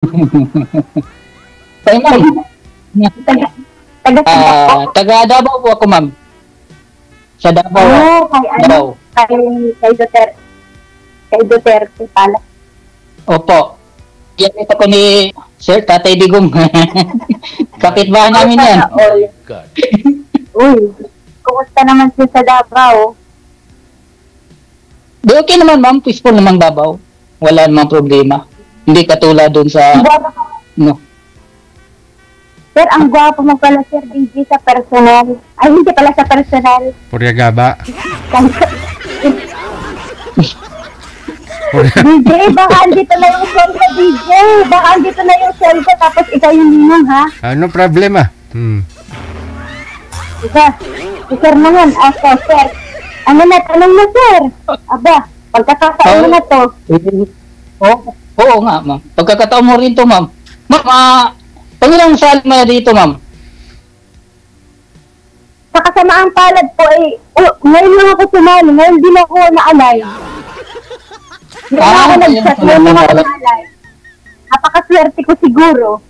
Kayo, ma'am. Taga, taga Taga Davao po ako, ma'am. Sa Davao. kay ano, Davao. kay Duterte. Kay Duterte pala. Opo. Yan ito ko ni Sir Tatay Digong. Kapitbahay namin yan. God. Uy, kumusta naman siya sa Davao? Di okay naman, ma'am. Peaceful naman Davao. Wala namang problema. Hindi katulad dun sa, no. Sir, ang gwapo mo pala, Sir DJ, sa personal. Ay, hindi pala sa personal. Puriagaba. DJ, baka andito na yung sweldo, DJ. Baka andito na yung sweldo, tapos ikaw yung ninong, ha? Ano problema? Diba? Si Sir naman, ako, Sir. Ano na, tanong mo, Sir? Aba, pagkakataon mo na to. Oo nga, ma'am. Pagkakataon mo rin to, ma'am. Ma'am, pangilang sali mo na dito, ma'am? Sa kasamaang palad po, ngayon lang ako sumali, ngayon din ako naalay. Ngayon ako nag-chat, ngayon lang ako naalay. Napakaswerte ko siguro.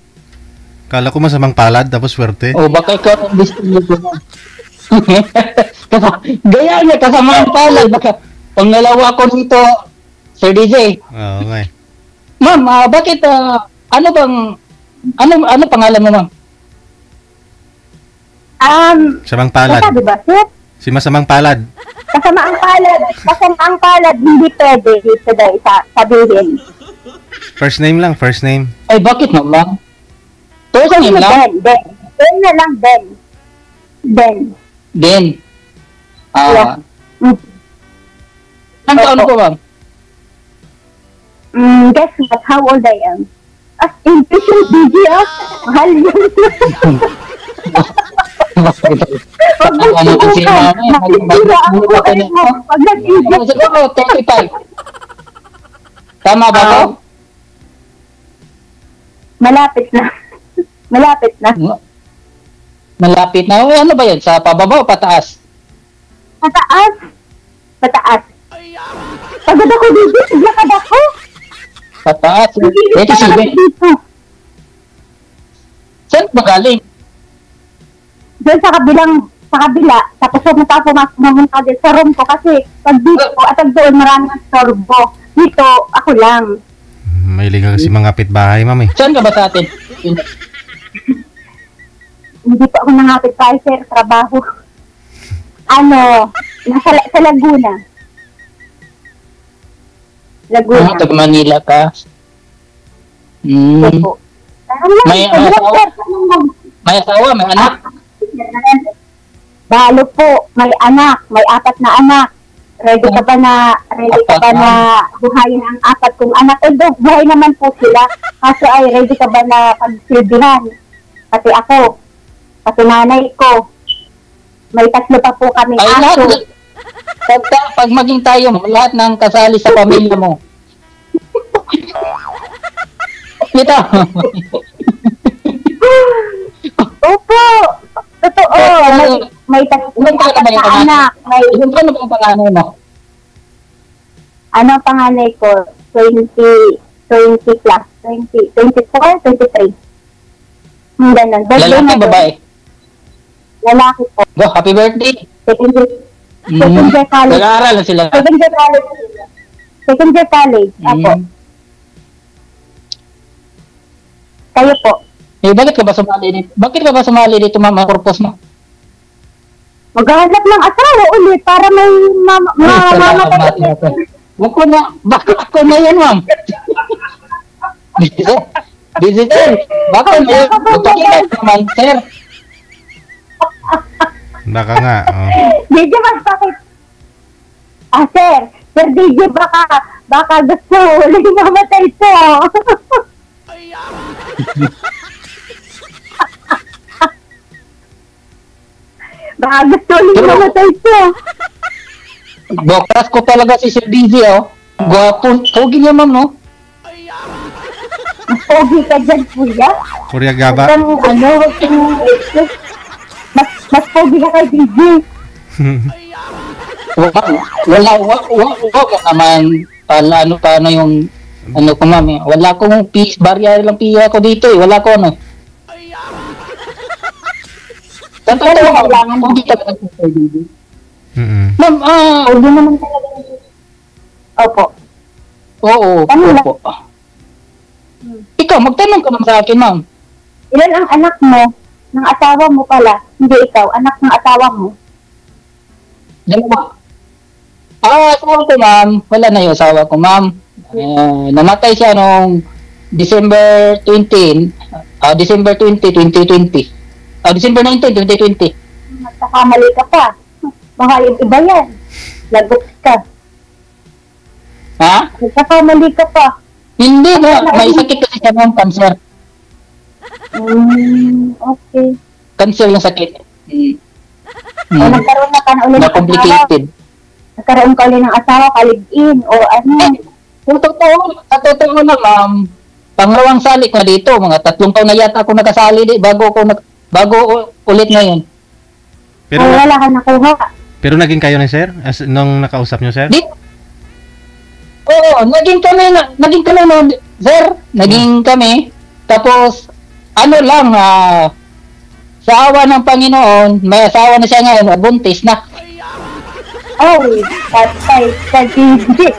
Kala ko masamang palad, tapos swerte. Baka ikaw ang gusto niyo po, ma'am. Gaya niya, kasama ang palay. Baka pangalawa ko dito, Sir DJ. Oo nga eh. Ma'am, bakit, ano pangalan mo, ma'am? Samang palad. Sabi ba, Sir? Si masamang palad. Kasamaang palad, hindi pwede dito dahil sabihin. First name lang, first name. Ay, bakit naman? First name lang? Ben na lang, Ben. Ben. Yeah. Ang taon po, ma'am? Guess what? How old I am? As in, patient DJ, mahal yun. Pag nagsubukan, makikira ang buhay mo. Pag nag-isip. Siguro, 35. Tama ba ko? Malapit na. Malapit na. Malapit na. Ano ba yan? Sa pababa o pataas? Pataas. Pagod ako dito, siglakad ako. Pataas. 87. Saan ba galing? Doon sa kabila, tapos pumunta din sa room ko kasi pag dito ko at doon maraming sorbo. Dito, ako lang. May liga kasi mga kapitbahay, ma'am eh. Saan ka ba sa atin? Hindi pa ako nangapit pa, sir, trabaho. Sa Laguna. Taga Manila ka. Opo. May asawa? May asawa? May anak? Balo po, may anak, may 4 na anak. Ready ka ba na buhayin ang 4 kong anak? Buhay naman po sila. Kaso ay ready ka ba na pagsilbihan? Pati ako, pati nanay ko. May 3 pa po kami aso. Pag maging tayo, lahat ng kasali sa pamilya mo. Kita. Opo. Totoo. May 3 na anak. Ano ba yung panganay mo? Ano ang panganay ko? 20 plus. 24, 23. Ganun. Lalaki, babae? Lalaki po. Happy birthday. Second year college. Nag-aaral na sila. Second year college. Ako. Kayo po. Bakit ka ba sumali dito, ma'am? Ang purpose mo? Maghahanap ng asawa ulit para may mamatay. Bakit ako na yan, ma'am? Busy, sir. Bakit na yan? Magpakita naman, sir. Baka nga, DJ, bakit? Sir. Sir DJ, baka gusto ulit mamatay ito. Baka gusto ulit mamatay ito. Bokras ko talaga si Sir DJ, oh. Gwapo. Pogi niya, ma'am, no? Mas pogi ka dyan, kuya. Puriagaba. Mas pogi ka kay DJ. Wala ka naman paano yung Ano ko ma'am, wala akong fees, barya lang piya ko dito eh. Wala ko ano. Totoo kailangan mo dito. Ma'am, Hindi naman talaga. Opo. oo, Tanong lang. opo. Ikaw, magtanong ka naman sa akin, ma'am. Ilan ang anak mo ng asawa mo pala? Hindi ikaw, anak ng asawa mo. Dalawa. Asawa ko, ma'am. Wala na yung asawa ko, ma'am. Namatay siya noong December 20, December 20, 2020. December 19, 2020. Nagkakamali ka pa. Baka yung iba yan. Lagot ka. Ha? Nagkakamali ka pa. Hindi na. May sakit kasi siya ng cancer. Okay. Cancer yung sakit. O nagkaroon na ka na ulit ng asawa. Na-complicated. Nagkaroon ka ulit ng asawa, kalig-in, o ano. Kung totoo na, ma'am, pangalawang sali ko na dito, mga 3 taon na yata ako nakasali bago ulit ngayon. Pero, Ay, wala ka nakuha. pero naging kayo ni sir? Nung nakausap nyo, sir? Oo, naging kami no, sir, naging kami. Tapos, ano lang, sa awa ng Panginoon, may asawa na siya ngayon, buntis na. Oh, patay, kagigit.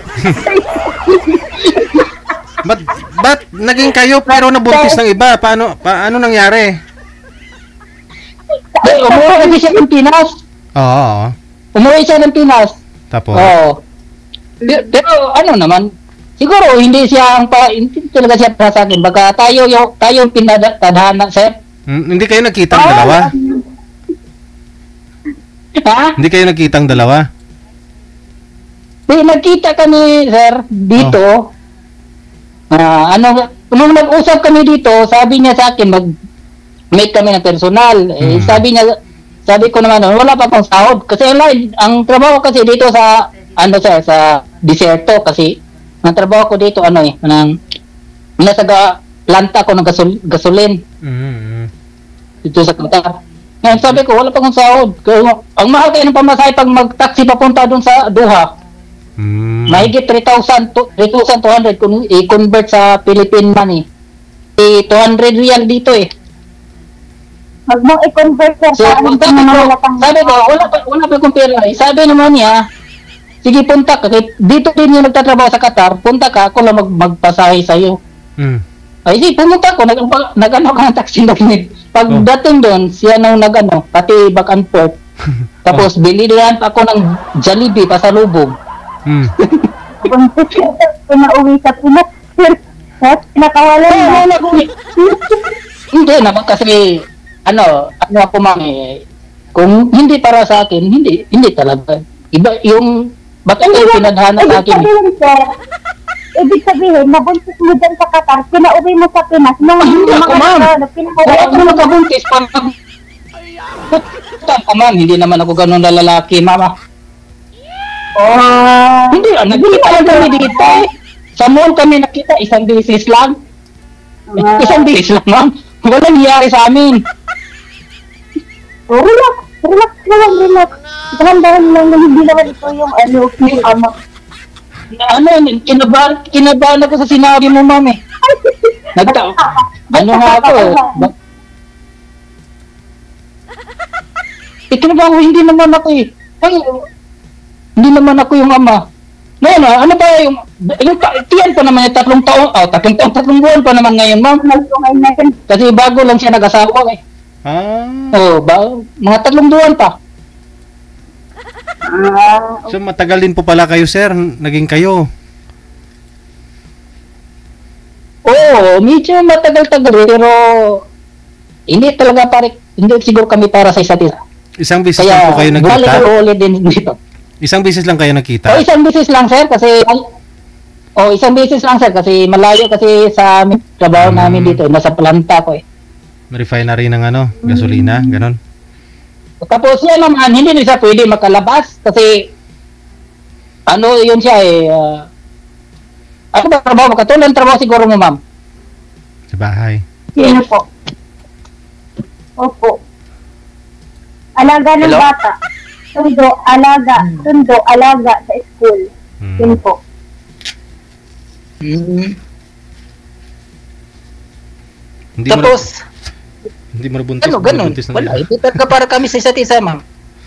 Ba't naging kayo pero nabuntis ng iba? Paano nangyari? Umuwi kasi siya ng Pinas. Oo. Umuwi siya ng Pinas. Tapos? Oo. Pero ano naman, siguro hindi talaga siya para sa akin. Baka tayo yung pinadhana, sir. Hindi kayo nagkitang dalawa? Ha? Hindi kayo nagkitang dalawa? Nagkita kami, sir, dito. Nung nag-usap kami dito, sabi niya sa akin, mag-make kami ng personal. Sabi ko naman, wala pa pang sahod. Kasi ang trabaho kasi dito sa diserto kasi, ang trabaho ko dito, nasa planta ko ng gasolin. Dito sa Qatar. Ngayon sabi ko, wala pa akong sahod. Ang mahal kayo ng pamasahe pag mag-taxi papunta doon sa Doha. Mahigit 3,200 kung i-convert sa Philippine money. 200 real dito eh. Huwag mong i-convert yan. So, sabi ko, wala pa akong pera eh. Sabi naman niya, sige punta ka. Dito din yung nagtatrabaho sa Qatar. Punta ka, ako lang magpasahe sa'yo. Ay, sige, pumunta ko. Nag-ano ka ng taxi na pinit. Pagdating doon, siya nang pati back and forth. Tapos, bilihan pa ako ng Jollibee pasalubong. Pinauwi sa Pinas. Nakawala na. Hindi naman kasi, ano ako ma'am kung hindi para sa akin, hindi talaga. Iba yung, bakit kayo pinadhana sa akin? Ibig sabihin, nabuntis mo dyan sa Qatar, pinauwi mo sa Pinas. Hindi ako ma'am. Wala ako nakabuntis. Ako ma'am, hindi naman ako ganun na lalaki, mama. Hindi, nagkita lang kami dito. Sa mall kami nakita, isang beses lang. Isang beses lang, ma'am. Walang nangyari sa amin. Relax lang. Dahan-dahan lang, hindi naman ito yung Kinabahan ako sa sinabi mo, ma'am eh. Ano nga ako eh. Kinabahan ko, hindi naman ako eh. Hindi naman ako yung ama. Ngayon, ano pa yung tiyan pa naman yung 3 taon, 3 buwan pa naman ngayon, ma'am. Kasi bago lang siya nag-asawa eh. Mga 3 buwan pa. So matagal din po pala kayo, sir. Naging kayo. Oo, medyo matagal-tagal pero hindi talaga hindi siguro kami para sa isa't isa. Isang beses lang po kayo nagkita? Kaya ulit din dito. Isang beses lang kayo nagkita? Isang beses lang, sir, kasi isang beses lang, sir, kasi malayo kasi sa trabaho namin dito, nasa planta ko eh. Refinery ng gasolina, ganon. Tapos siya naman, hindi na siya pwede makalabas kasi yun siya eh. Ano ba trabaho mo? Katulad trabaho siguro mo, ma'am? Sa bahay. Sino po? Opo. Alaga ng bata. Sundo, alaga sa school. Yun po. Mm. Hindi Tapos, hindi mo nabuntis. ano, ganun. nabuntis ng Wala, iba. ipitat ka para kami sa isa't isa, ma'am.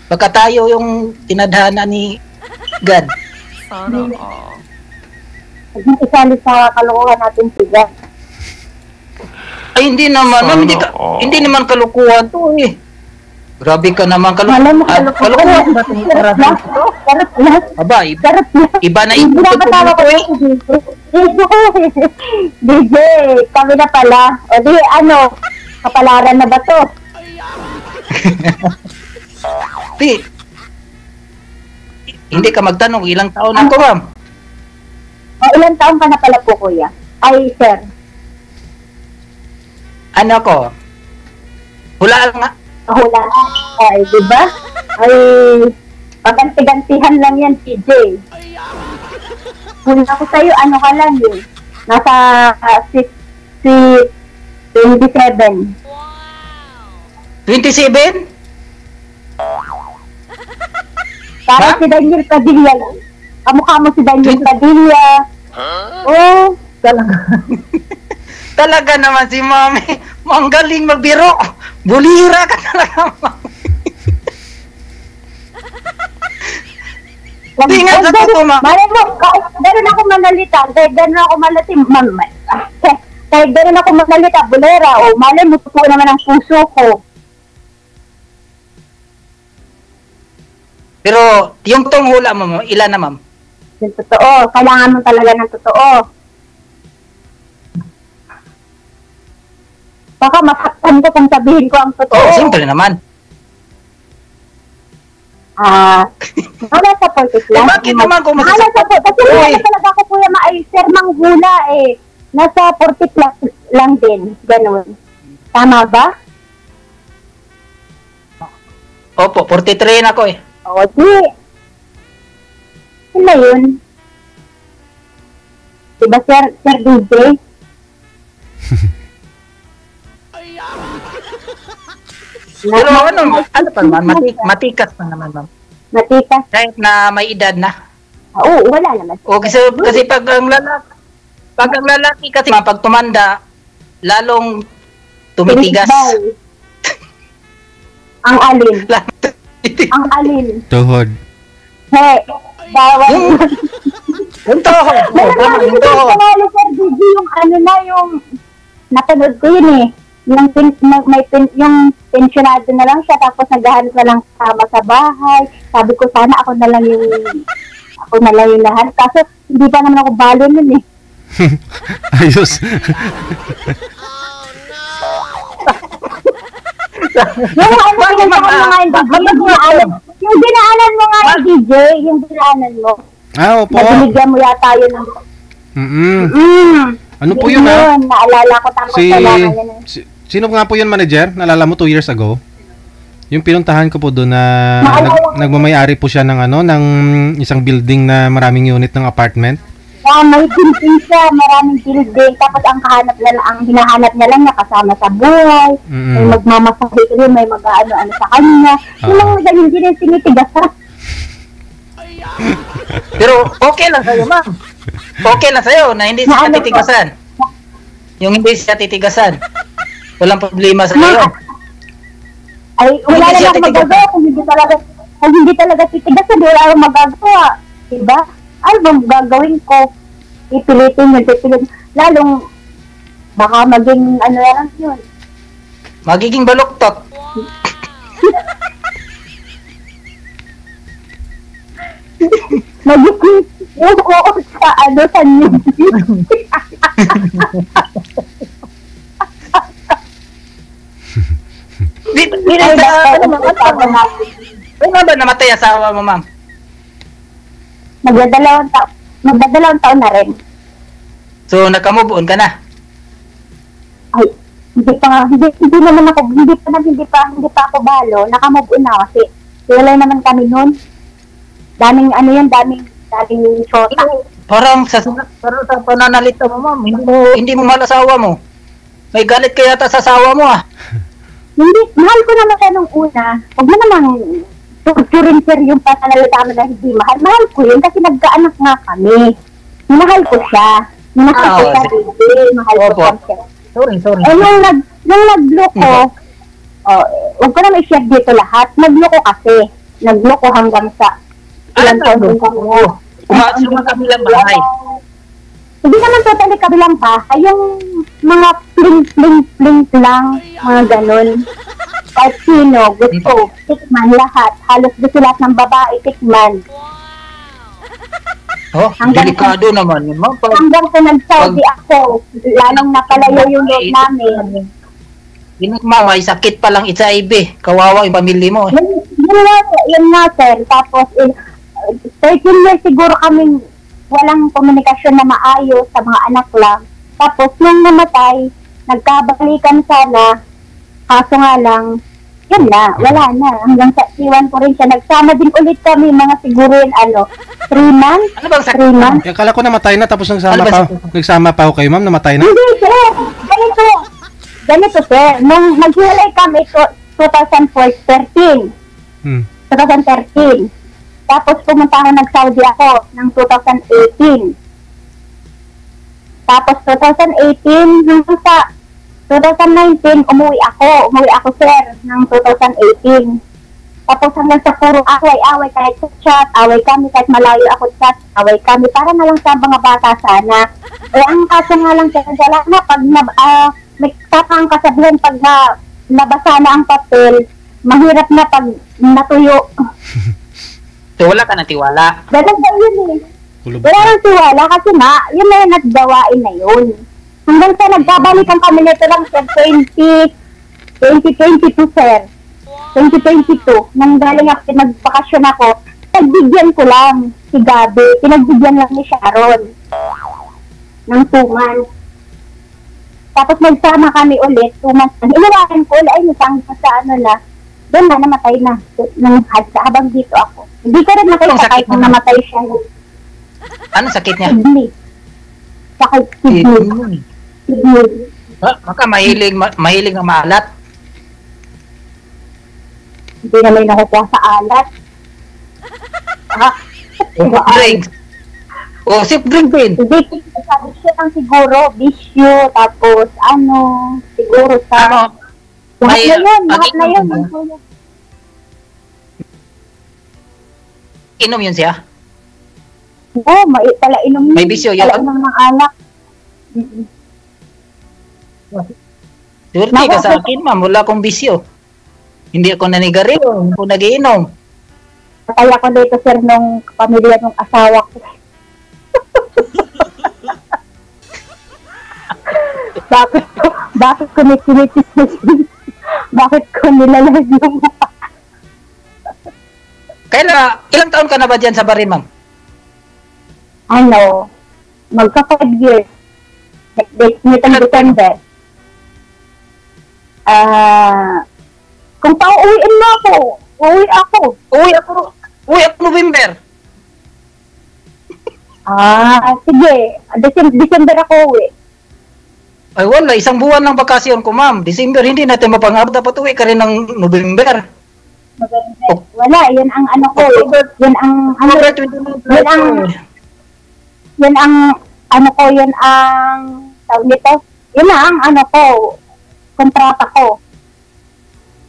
Pagka tayo yung tinadhana ni God. Sana all. Hindi isali sa kalokohan natin siya. Ay, hindi naman, ma'am. Hindi naman kalukuhan to eh. Grabe ka naman, Alam mo, kalukuhan ba itong Sarap lang. karapin to? Sarap lang. Aba, Sarap lang. iba na Hindi iba na ito kasama ko eh. yung DJ, kami na pala. O di, ano, kapalaran na ba to? Di, hindi ka magtanong, ilang taon ako, ma'am? O, ilang taon ka na pala po, kuya? Ay, sir. Ano ko? Hula nga. Hula. Ay, di ba? Ay, paganti-gantihan lang yan, PJ. Hula ko sa'yo, ano ka lang yun? Nasa 27. 27? Parang Ha? si Daniel Padilla. Kamukha mo si Daniel Padilla. Oh, Talaga. Talaga naman si Mami. Ang galing magbiro. Bulira ka talaga, Mami. Di nga, sa totoo, ma'am. Malay mo, gano'n ako manalita. Gano'n ako malati, ma'am. Kahit gano'n ako manalita, bulera. O, malay mo, totoo naman ang puso ko. Pero, yung tong hula mo, ilan na, ma'am? Yung totoo. Kailangan mo talaga ng totoo. Baka masaktan ko kung sabihin ko ang totoo. Oo, simple naman. Wala sa politics lang. Bakit naman kung Wala sa politics? Kasi Uy. wala talaga ako kuya ma-sir manghula eh. Nasa 40 plus lang din. Ganun. Tama ba? Opo, 43 na ako eh. O, di. Sila yun. Diba, Sir DJ? Pero ano pa naman, matikas pa naman, ma'am. Matikas. Kahit na may edad na. Oo, wala naman. O kasi pag ang lalaki kasi pag tumanda, lalong tumitigas. Tinisbay. Ang alin. Lalong tumitigas. Ang alin. Tuhod. He, bawal. Yung toho. Yung toho. Sir DJ, yung ano na, yung napanood ko yun eh. Yung, yung pensionado na lang siya, tapos naghahanap na lang kasama sa bahay. Sabi ko, sana ako na lang yung lahat. Kaso, hindi pa naman ako balo nun eh. Ayos. Yung ano, Bakit yung dinaanan mo nga yung DJ, yung dinaanan mo. Opo. Nabinigyan mo yata yun ng... Ano po yun, ha? Naalala ko tapos kailangan yan. Sino nga po yun, manager? Nalala mo 2 years ago? Yung pinuntahan ko po doon na nagmamayari po siya ng ng isang building na maraming unit ng apartment. May building siya, maraming building. Tapos ang hinahanap niya lang niya kasama sa buhay. May magmamasahe rin, may mag-ano-ano sa kanya. Yung mga ganyan din yung sinitigas. Pero okay lang sa'yo, ma'am. Okay lang sa'yo na hindi siya titigasan. Yung hindi siya titigasan. Walang problema sa iyo. Ay, wala Hindi siya lang magagawa kung hindi talaga titigasan, wala lang magagawa. Diba? Ano bang gagawin ko? Ipilitin yun. Lalong, baka maging ano lang yun. Magiging baluktot. Magiging, oo, sa news. Ano ba namatay asawa mo, ma'am? Magdadalawang taon na rin. So, naka-move on ka na? Ay, hindi pa ako balo. Naka-move on na kasi. Wala naman kami nun. Daming shota. Parang sa pananalita mo, ma'am, hindi mo mahal asawa mo. May galit ka yata sa asawa mo, ah. Hindi, mahal ko naman siya nung una. Huwag mo namang torturin sir yung pananalita mo na hindi mahal. Mahal ko yun kasi nagkaanak nga kami. Mahal ko siya. Mahal ko Ah, siya, baby. Mahal ko Opo. siya. Sorry. Eh, nung nagloko, huwag ko na i-share dito lahat. Nagloko kasi. Nagloko hanggang sa ilang taon din kami. Umaas yung kabilang bahay. Hindi naman totally kabilang bahay. Yung mga pling lang, mga ganun. Kahit sino, gusto, tikman lahat. Halos gusto lahat ng babae, tikman. Oh, delikado naman yun, ma'am. Hanggang sa nag-Saudi ako, lalong napalayo yung loob namin. Yun, ma'am, may sakit pa lang HIV. Kawawa yung pamilya mo. Yun nga, sir. Tapos, 13 years siguro kaming walang komunikasyon na maayos sa mga anak lang. Tapos, nung namatay, nagkabalikan sana, kaso nga lang, yun na, wala na. Hanggang sa iwan ko rin siya. Nagsama din ulit kami, mga siguro yun, 3 months? Ano bang sakit? 3 months? Akala ko namatay na tapos Ano ba nagsama pa ako kayo, ma'am, namatay na. Hindi, sir. Ganito, sir. Nung naghiwalay kami, 2013. 2013. Tapos pumunta ako nag-Saudi ako ng 2018. Tapos 2018 hanggang sa 2019 umuwi ako sir ng 2018. Tapos hanggang sa puro away kahit sa chat, away kami kahit malayo ako chat, away kami para na lang sa mga bata sana. Eh ang kaso nga lang sir, na pag may tatang kasabihan pag nabasa na ang papel, mahirap na pag natuyo. So, wala ka ng tiwala. Ganun ba yun eh. Kulub Wala nang tiwala kasi nga, yun na yung naggawain na yun. Hanggang sa nagbabalikan kami nito lang sa 2022 sir. 2022. Nang galing ako, nagbakasyon ako, nagbigyan ko lang si Gabi. Pinagbigyan lang ni Sharon. Ng 2 months. Tapos nagsama kami ulit, 2 months. Iniwakan ko ulit, ay nasang sa na, doon na, namatay na. Nang habang dito ako. Hindi ko rin nakita kahit na namatay siya. Ano sakit niya? Kidney. Sakit kidney. Kidney. Maka mahilig ng maalat. Hindi na may nakukuha sa alat. Soft drinks. Soft drink din. Hindi, sabi siya lang siguro, bisyo, tapos siguro sa... Lahat na yun. Inom yun siya? Oo, pala inom May bisyo yun? Pala inom ng alak. Swerte ka sa akin, ma'am. Wala akong bisyo. Hindi ako nanigarilyo. Hindi ako nagiinom. Kaya ko dito, sir, nung pamilya ng asawa ko. Bakit ko nikinitis na siya? Bakit ko nilalag yung Ilang taon ka na ba dyan sa Barin, ma'am? magka 5 years. Nitong December. Kung pauwiin mo ako, Uwi ako November. Sige. December ako uwi. Ay wala, 1 buwan ng bakasyon ko, ma'am. December, hindi natin mapangabot. Dapat uwi ka rin ng November. Wala, yun ang ko. Yun ang October 29. yun ang tawag nito. Yun ang ko, kontrata ko.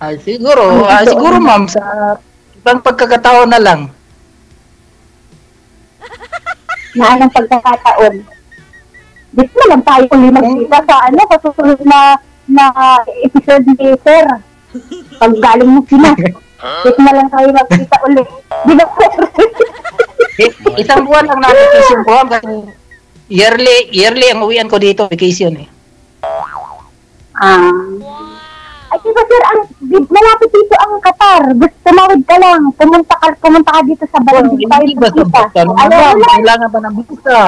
Ay siguro, ma'am, sa ibang pagkakataon na lang. Na anong pagkakataon. Dito na lang tayo ulit magkita sa sa susunod na episode ni Sir. Pag galing mo sila. Dito na lang tayo magkita ulit. Di ba, Sir? 1 buwan lang na vacation ko, ma'am. Kasi yearly ang uwian ko dito, vacation eh. Ay, diba, Sir, malapit dito ang Qatar. Gusto tumawid ka lang. Pumunta ka dito sa Balan. Dito tayo Hindi ba sa magkita. Bataan? Kailangan ba ng visa?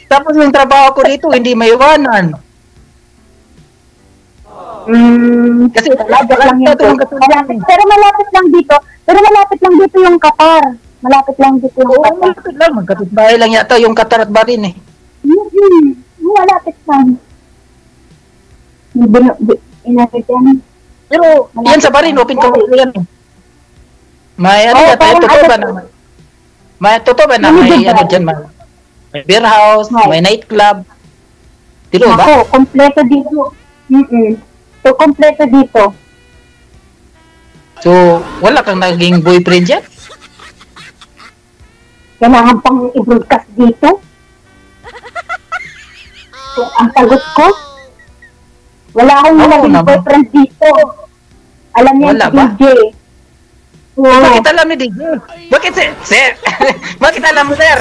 Tapos yung trabaho ko dito, hindi maiwanan. Kasi Malapit lang yun. Pero malapit lang dito yung Qatar. Malapit lang dito yung Qatar. malapit lang. Magkatitbahay lang yata yung Qatar at Bahrain eh. Malapit lang. Inabitan. Pero yan sa Bahrain, open country yan eh. May ano Oo, ba tayo? parang Totoo ba ano- naman? May totoo ba na Ano may ba? ano dyan man? May beer house, May. may nightclub. Tilo ba? Ako, kompleto dito. So, kompleto dito. So, wala kang naging boyfriend dyan? Kailangan pang i-broadcast dito. So, ang sagot ko, wala akong Oo naging naman. boyfriend dito. Alam niya Wala si ba? DJ. Oo. Bakit alam ni DJ? Bakit sir? Bakit alam mo, sir?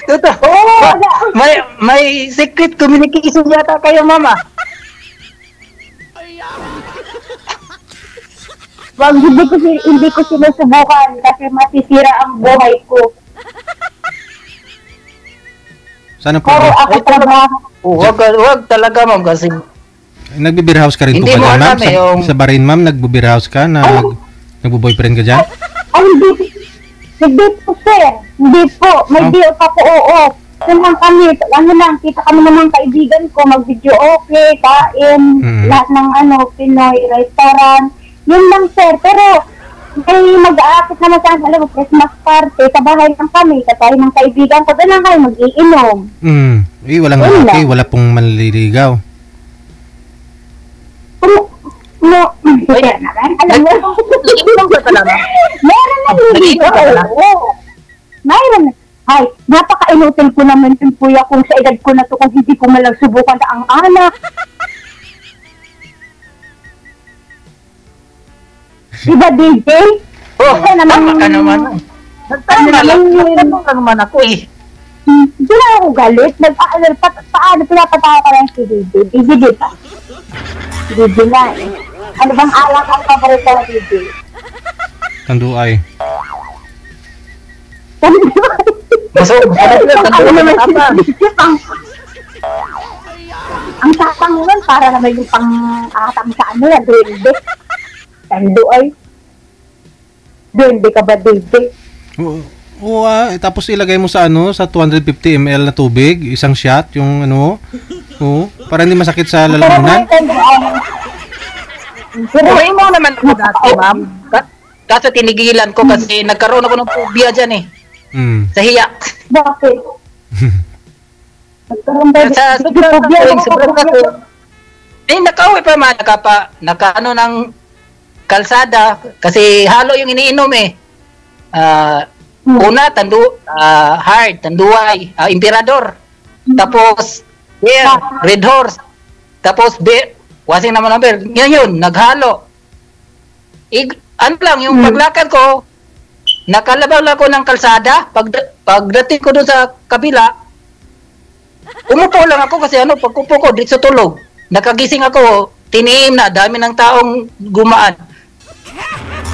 Totoo. Oo, wala. May secret communication yata kayo, mama. Wag, hindi ko sinusubukan kasi masisira ang buhay ko. Sana po. Pero ako talaga, Wag talaga, ma'am, kasi Nagbe-beer house ka rin po Hindi ba mo dyan, ma'am? alam eh, yung- Sa barin, ma'am, nagbe-beer house ka na nagbo-boyfriend ka dyan? ay hindi po sir, hindi po, may Oh. deal pa po, oo. Yun lang kami, ano lang, kita kami ng mga kaibigan ko, mag-video okay, kain, lahat ng Pinoy restaurant, yun lang sir, pero may mag-aakit naman sa alam mo, Christmas party, sa bahay lang kami, katay ng kaibigan ko, doon lang kayo mag-iinom. Walang Wala. lalaki, wala pong manliligaw. Alam mo, nag-inom ka pala, ma'am. meron na hindi. Nag-inom ka pala? Oo. Mayroon na. Ay, napaka-inutil ko naman yung kuya kung sa edad ko na to kung hindi ko malang subukan na ang anak. Diba, DJ? Oh, Kasi naman- tama ka naman. Nagtama lang. Nagtama ka naman ako eh. Hindi na ako galit. Paano pinapatawa ka lang si DJ? DJ, di ba? DJ na eh. Ano bang alak ang paborito ng DJ? Tanduay. Masarap lang. Tanda naman apa. Ang tapang nun, para naman yung pang-atang sa duwende. Tando ay. Duwende ka ba, DJ? Tapos ilagay mo sa sa 250 ml na tubig, isang shot, yung para hindi masakit sa lalamunan. Pero, Uy mo naman ako dati, ma'am. Kaso tinigilan ko kasi nagkaroon ako ng phobia dyan eh. Sa hiya. bakit? Nagkaroon ba? Sa sobrang kaso. Eh, nakauwi pa man. Nakaano ng kalsada. Kasi halo yung iniinom eh. Una, hard, tanduay, emperador. Tapos, beer, red horse. Tapos, beer, wasing naman ang beer. Ngayon, naghalo. Ano lang, yung paglakad ko, nakalabang lang ako ng kalsada. Pagdating ko doon sa kabila, umupo lang ako kasi pagkupo ko, dito sa tulog. Nakagising ako, tiniim na, dami ng taong gumaan.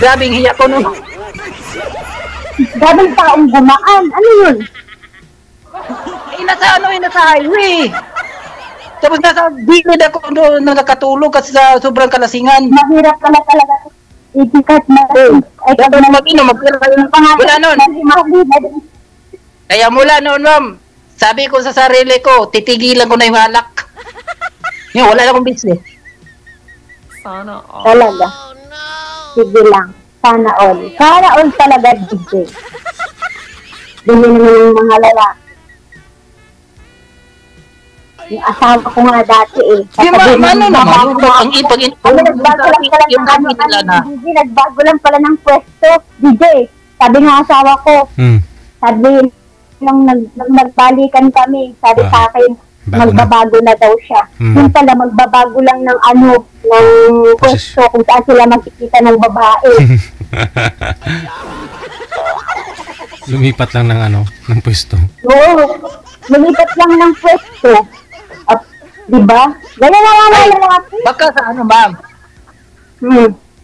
Grabing hiya ko nun. Daming taong gumaan. Ano yun? Nasa highway. Tapos nasa gilid ako doon nakatulog kasi sa sobrang kalasingan. Mahirap pala talaga. Idikat na. Ay, Dapat mag-inom, wala nun. Kaya mula noon, ma'am, sabi ko sa sarili ko, titigilan ko na yung alak. Yung wala na akong business. Sana all. Talaga. Sige lang. Sana all. Sana all talaga, DJ. Dumi naman yung mga lalaki. Yung asawa ko nga dati eh. Yung ano naman, ang nagbago lang pala ng pwesto. DJ, sabi ng asawa ko, sabi nung nagbalikan kami, sabi sa akin, magbabago na daw siya. Yung pala, magbabago lang ng ng pwesto kung saan sila magkikita ng babae. Lumipat lang ng pwesto. Oo, lumipat lang ng pwesto. At, diba? Ganyan na nga lalaki. Baka sa ma'am?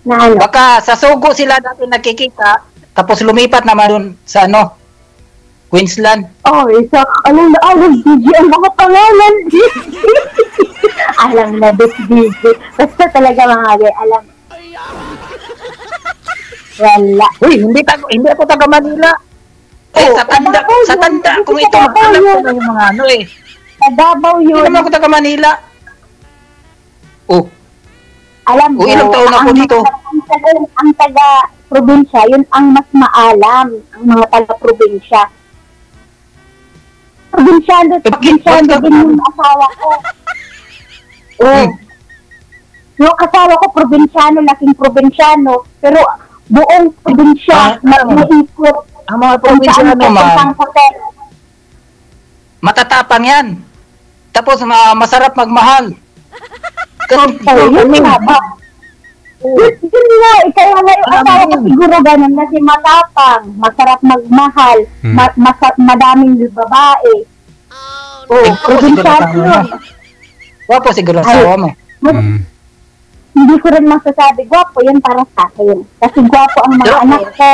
Na ano? Baka sa Sugo sila dati nakikita, tapos lumipat naman doon sa Queensland. Oh, isa, alam DJ, ang mga pangalan. Alam na, DJ. Basta talaga mga alam. Wala. Uy, hindi ako taga Manila. Eh, sa tanda kung ito, alam ko na yung mga Sa Davao Hindi yun. naman ako taga Manila. Oh, Alam mo, ilang taon ako dito? Ang taga-probinsya, yun ang mas maalam, ang mga taga-probinsya. Probinsyano bakit? din yung asawa ko. Oh. Yung asawa ko, probinsyano, laking probinsyano, pero buong probinsya, naikot. Ang mga probinsyano, ma'am, matatapang yan. Tapos masarap magmahal. Yun nga ba? Yun nga, kaya nga yung asawa ko siguro ganun na si matapang, masarap magmahal, madaming babae. Probinsyano yun. Wapo siguro asawa mo. Hindi ko rin masasabi, gwapo yan para sa akin. Kasi gwapo ang mga anak ko.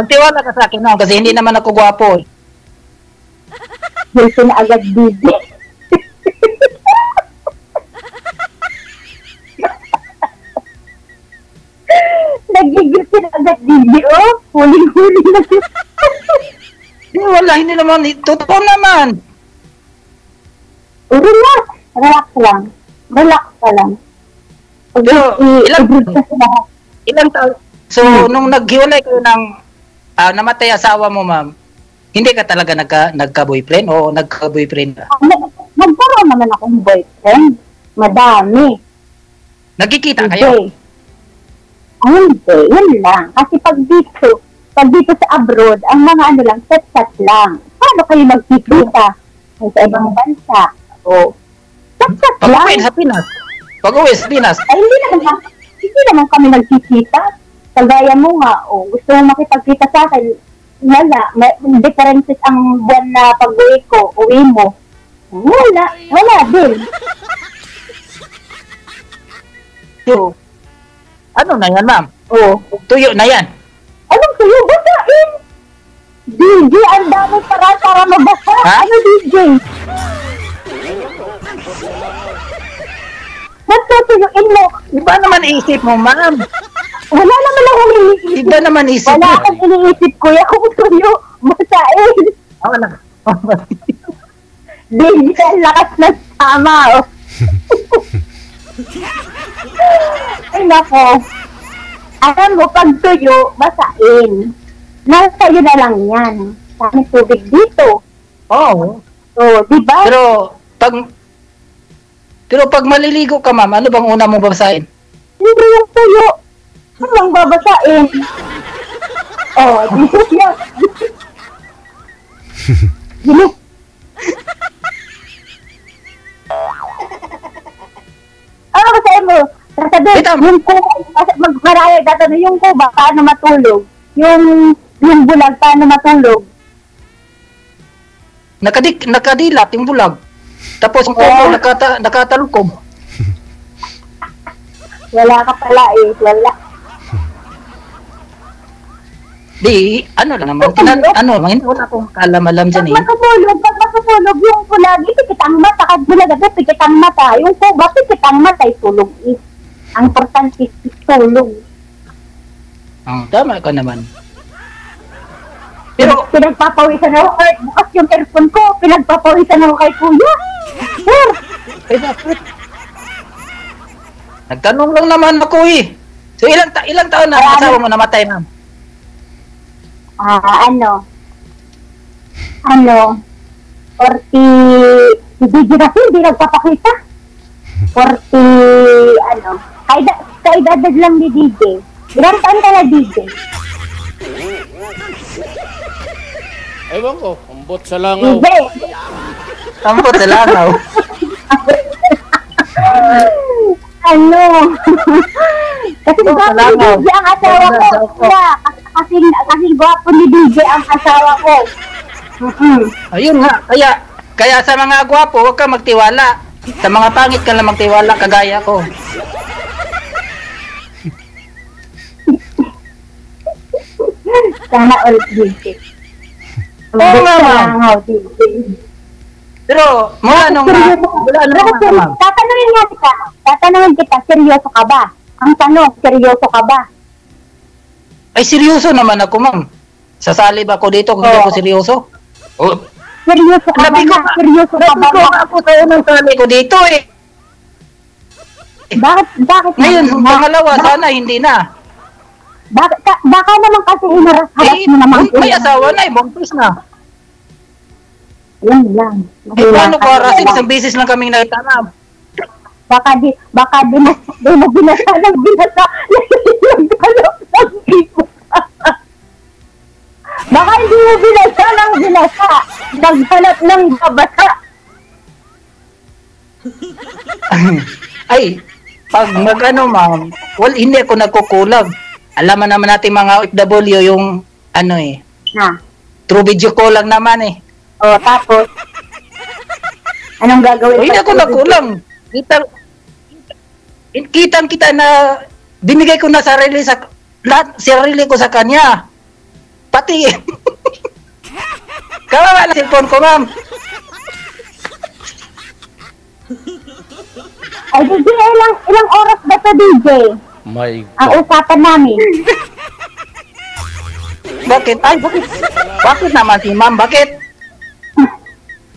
Magtiwala ka sa akin, no? Kasi hindi naman ako gwapo. Gusto na agad busy. Nagigil na agad busy, oh. Huling-huli na siya. Wala, hindi naman. Totoo naman. Relax. Relax lang. Relax ka lang. Pero, ilang taon? So, nung naghiwalay kayo ng namatay asawa mo, ma'am, hindi ka talaga nagka-boyfriend o nagka-boyfriend ka? Nagkaroon naman akong boyfriend. Madami. Nagkikita kayo? Hindi. Yun lang. Kasi pag dito sa abroad, ang mga ano lang, chat-chat lang. Paano kayo magkikita? Sa ibang bansa. O, chat-chat lang. Pag-uwi sa Pinas. Pag-uwi sa Pinas. Ay, hindi naman kami nagkikita. Kagaya mo nga, gusto mo makipagkita sa akin, wala. May differences ang buwan na pag-uwi ko, uwi mo. Wala din. So, ano na yan, ma'am? Tuyo na yan. Anong tuyo? Basain! DJ, ang dami para mabasa. Ha? Ano DJ? Ba't tutuyuin mo? Iba naman isip mo, ma'am. Wala naman akong iniisip. Iba naman isip mo. Wala akong iniisip, kuya. Kung tuyo, basain. Wala. DJ, ang lakas ng tama, oh. Ay, nako. Alam mo, pag tuyo, basain. Sa'yo na lang yan. Saan tubig dito? Oo. Di ba? Pero pag maliligo ka, ma'am, ano bang una mong babasahin? Hindi yung tuyo. Ano lang babasain? Dito siya. Dito. Ano basahin mo? Sasabihin, yung kuba, magmaraya tatanong yung kuba, paano matulog? Yung bulag, paano matulog? Nakadilat yung bulag. Tapos yung kubo, nakatalukog. Wala ka pala eh, wala. Di, ano lang naman, hindi wala akong kalam-alam dyan eh. Pag matulog yung bulag, pikit ang mata, kad bulag, pikit ang mata. Yung kuba, pikit ang mata, tulog eh. Ang importante is tulog. Tama ka naman. Pero, pinagpapawisan ako, bukas yung earphone ko, pinagpapawisan ako kay kuya. Sir! Nagtanong lang naman ako eh. So, ilang taon na ang asawa mo namatay, ma'am? Ano, 40, hindi na hindi nagpapakita. 40, kaedad lang ni DJ. Ilang taon ka na, DJ? Ewan ko, ambot sa langaw. DJ! Ambot sa langaw. Ano? Kasi gwapo ni DJ ang asawa ko. Kasi gwapo ni DJ ang asawa ko. Ayun nga, kaya sa mga gwapo, huwag ka magtiwala. Sa mga pangit ka lang magtiwala, kagaya ko. Sana all DJ. Oo nga, ma'am. Pero, mula nung ma'am. Tatanungin kita, seryoso ka ba? Ang tanong, seryoso ka ba? Ay, seryoso naman ako, ma'am. Sasali ba ako dito kung hindi ako seryoso? seryoso ka ba Sabi ko, na? Seryoso ka ba na? ako sa unang tali ko dito eh. Bakit? Ngayon, na? pangalawa, sana hindi na. Baka naman kasi inaras Eh, mo naman. may asawa na eh, buntis na. Yan lang. Eh, paano ko arasin? Isang beses lang kaming nagtanam. Baka di mo binasa ng binasa. Nagtanong ng tipo. Baka hindi mo binasa ng binasa. Naghanap ng babasa. Ay, pag mag-ano ma'am, well, hindi ako nagkukulang. Alam naman natin mga OFW yung ano eh, Na. true video call lang naman eh. O, tapos, anong gagawin? Hindi ako nagkulang. Kitang kita na binigay ko na sarili ko sa kanya. Pati kawawa na cellphone ko, ma'am. Ay, DJ, ilang oras ba ito, DJ? My Ang God. usapan namin. Bakit? Ay, bakit? Bakit naman si ma'am? Bakit?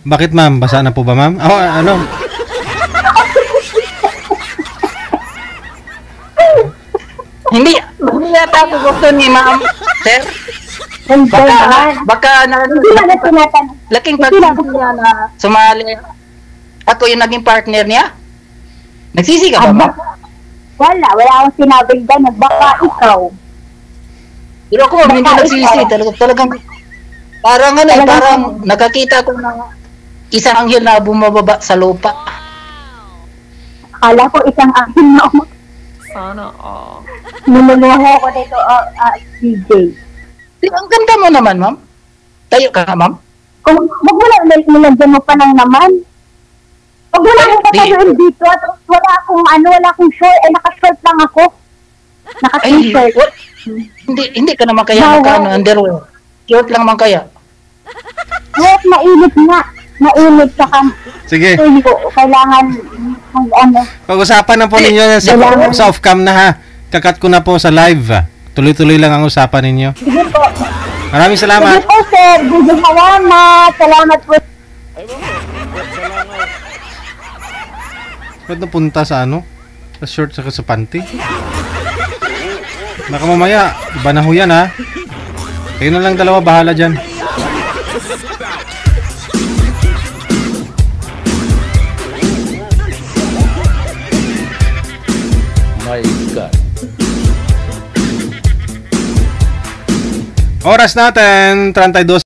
Bakit ma'am? Basa na po ba ma'am? Oh, ano? Hindi yata ako gusto ni ma'am, sir. Hindi naman. Baka Hindi na tinatanong. laking pagkakas niya na sumali. Ako yung naging partner niya. Nagsisi ka ba, ma'am? Wala akong sinabing gano'n. Baka ikaw. Pero ako, ma'am, hindi nagsisi. Talagang, parang ano, eh, parang nakakita ko ng isang anghel na bumababa sa lupa. Akala ko isang akin na Sana all. niluluho ko dito, DJ. Ang ganda mo naman, ma'am. Tayo ka, ma'am. Kung wag mo lang nilagyan mo pa ng naman. Wag mo lang tataluin dito at wala akong short. Ay, naka-short lang ako. Ay, Naka-t-shirt. hindi ka naman kaya magkano underwear. Short lang man kaya. Kahit mainit nga. Mainit sa Sige. kailangan mag-ano. Pag-usapan na po ninyo sa off-cam na ha. Kakat ko na po sa live. Tuloy-tuloy lang ang usapan ninyo. Sige po. Maraming Sige salamat. po, sir. Sige, salamat. Salamat po. Ba't napunta sa ano? Sa short saka sa panty? Baka mamaya, iba na ho yan ha. Kayo na lang dalawa, bahala dyan. My God. Oras natin, 32